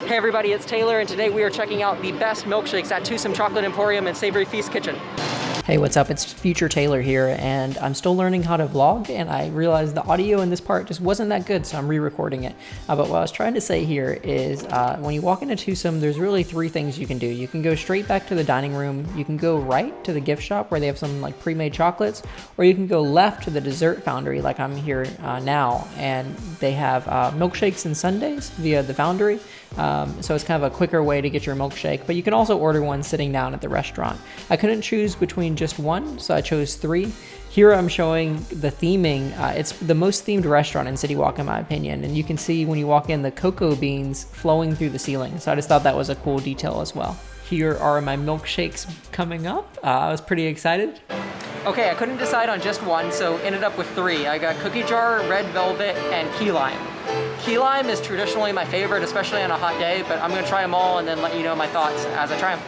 Hey everybody, it's Taylor, and today we are checking out the best milkshakes at Toothsome Chocolate Emporium and Savory Feast Kitchen. Hey, what's up? It's future Taylor here, and I'm still learning how to vlog, and I realized the audio in this part just wasn't that good, so I'm re-recording it. But what I was trying to say here is when you walk into Toothsome, there's really three things you can do. You can go straight back to the dining room, you can go right to the gift shop where they have some like pre-made chocolates, or you can go left to the dessert foundry like I'm here now, and they have milkshakes and sundaes via the foundry. So it's kind of a quicker way to get your milkshake, but you can also order one sitting down at the restaurant. I couldn't choose between just one, so I chose three. Here I'm showing the theming. It's the most themed restaurant in CityWalk in my opinion, and you can see when you walk in the cocoa beans flowing through the ceiling, so I just thought that was a cool detail as well. Here are my milkshakes coming up. I was pretty excited. Okay, I couldn't decide on just one, so ended up with three. I got cookie jar, red velvet, and key lime. Key lime is traditionally my favorite, especially on a hot day, but I'm gonna try them all and then let you know my thoughts as I try them.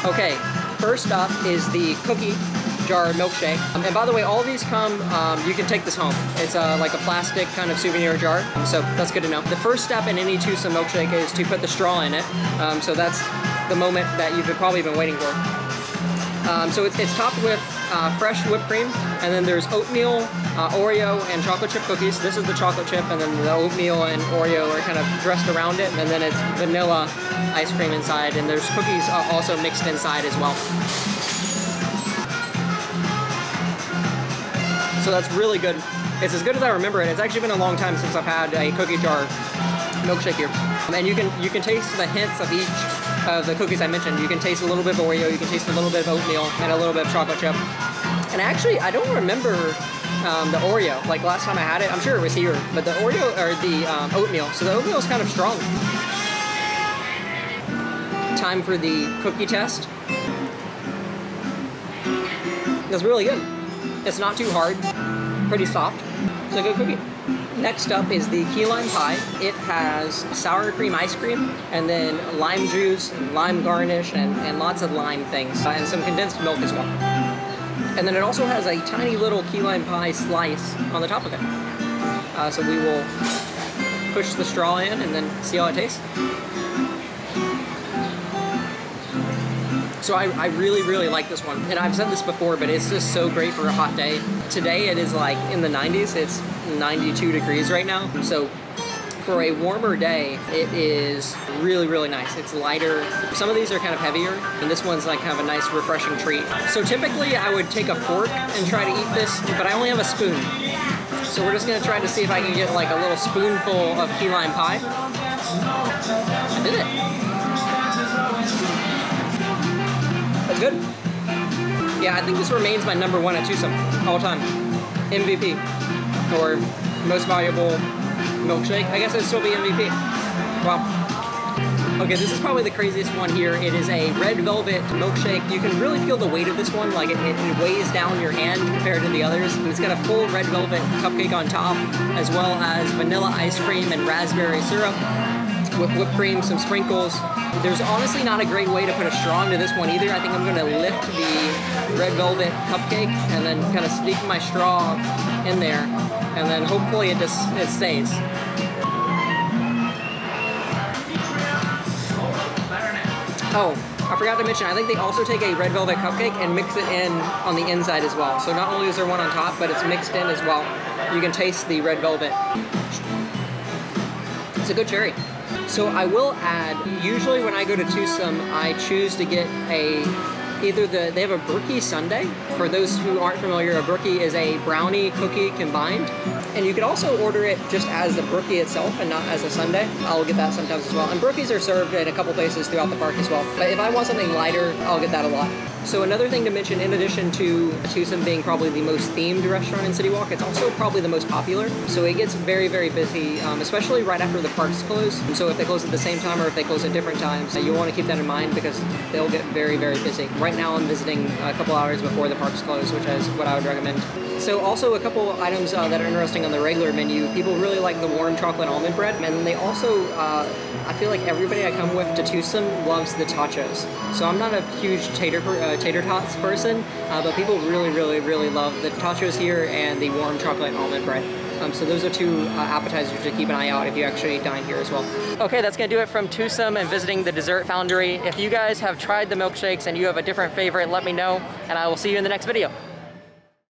Okay, first up is the cookie jar milkshake. And by the way, all of these come, you can take this home. It's like a plastic kind of souvenir jar, so that's good to know. The first step in any Toothsome milkshake is to put the straw in it. So that's the moment that you've probably been waiting for. So it's topped with fresh whipped cream, and then there's oatmeal, Oreo, and chocolate chip cookies. This is the chocolate chip, and then the oatmeal and Oreo are kind of dressed around it, and then it's vanilla ice cream inside, and there's cookies also mixed inside as well. So that's really good. It's as good as I remember it. It's actually been a long time since I've had a cookie jar milkshake here. And you can taste the hints of each of the cookies I mentioned. You can taste a little bit of Oreo, you can taste a little bit of oatmeal, and a little bit of chocolate chip. And actually, I don't remember the Oreo. Like last time I had it, I'm sure it was here, but the Oreo, or the oatmeal. So the oatmeal is kind of strong. Time for the cookie test. It's really good. It's not too hard, pretty soft. It's a good cookie. Next up is the key lime pie. It has sour cream ice cream, and then lime juice, and lime garnish, and lots of lime things, and some condensed milk as well. And then it also has a tiny little key lime pie slice on the top of it. So we will push the straw in and then see how it tastes. So I really, really like this one. And I've said this before, but it's just so great for a hot day. Today it is like in the 90s. It's 92 degrees right now. So for a warmer day, it is really, really nice. It's lighter. Some of these are kind of heavier, and this one's like kind of a nice, refreshing treat. So typically I would take a fork and try to eat this, but I only have a spoon. So we're just gonna try to see if I can get like a little spoonful of key lime pie. I did it. That's good. Yeah, I think this remains my number one at Toothsome all time. MVP, or most valuable milkshake. I guess it'd still be MVP. Wow. Okay, this is probably the craziest one here. It is a red velvet milkshake. You can really feel the weight of this one, like it weighs down your hand compared to the others. And it's got a full red velvet cupcake on top, as well as vanilla ice cream and raspberry syrup with whipped cream, some sprinkles. There's honestly not a great way to put a straw into this one either. I think I'm gonna lift the red velvet cupcake and then kind of sneak my straw in there, and then hopefully it stays. Oh, I forgot to mention, I think they also take a red velvet cupcake and mix it in on the inside as well. So not only is there one on top, but it's mixed in as well. You can taste the red velvet. It's a good cherry. So I will add, usually when I go to Toothsome, I choose to get they have a brookie sundae. For those who aren't familiar, a brookie is a brownie cookie combined. And you can also order it just as the brookie itself and not as a sundae. I'll get that sometimes as well. And brookies are served in a couple places throughout the park as well. But if I want something lighter, I'll get that a lot. So another thing to mention, in addition to Toothsome being probably the most themed restaurant in CityWalk, it's also probably the most popular. So it gets very, very busy, especially right after the parks close. And so if they close at the same time or if they close at different times, you'll want to keep that in mind because they'll get very, very busy. Right now I'm visiting a couple hours before the parks close, which is what I would recommend. So also a couple items that are interesting on the regular menu. People really like the warm chocolate almond bread, and they also, I feel like everybody I come with to Toothsome loves the tachos. So I'm not a huge tater tots person, but people really, really, really love the tachos here and the warm chocolate almond bread. So those are two appetizers to keep an eye out if you actually dine here as well. Okay, that's gonna do it from Toothsome and visiting the Dessert Foundry. If you guys have tried the milkshakes and you have a different favorite, let me know, and I will see you in the next video.